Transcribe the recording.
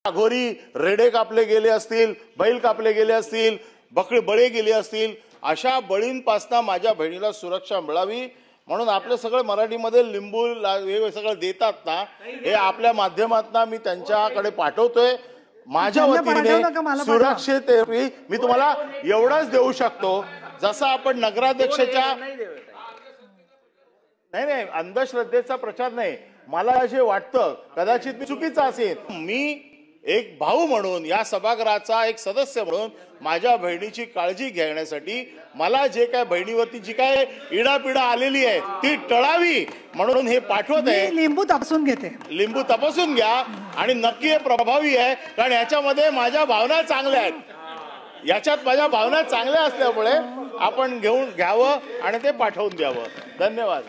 अघोरी रेडे कापले गेले असतील, बैल कापले गेले असतील, बळी गेले असतील, अशा बळींपासून माझ्या बहिणीला सुरक्षा मिळावी म्हणून आपले सगळे मराठीमध्ये लिंबू हे सगळं देतात ना, हे आपल्या माध्यमातून मी त्यांच्याकडे पाठवतोय. माझ्या वतीने सुरक्षित मी तुम्हाला एवढंच देऊ शकतो, जसं आपण नगराध्यक्षाच्या नाही अंधश्रद्धेचा प्रचार नाही. मला जे वाटतं कदाचित मी चुकीचं असेल, मी एक भाऊ म्हणून या सभागृहाचा एक सदस्य म्हणून माझ्या बहिणीची काळजी घेण्यासाठी मला जे काय बहिणीवरती जी काय इडापिडा आलेली आहे ती टळावी म्हणून हे पाठवत आहे. लिंबू तपासून घेते, लिंबू तपासून घ्या आणि नक्की हे प्रभावी आहे, कारण याच्यामध्ये माझ्या भावना चांगल्या आहेत. याच्यात माझ्या भावना चांगल्या असल्यामुळे आपण घ्यावं आणि ते पाठवून द्यावं. धन्यवाद.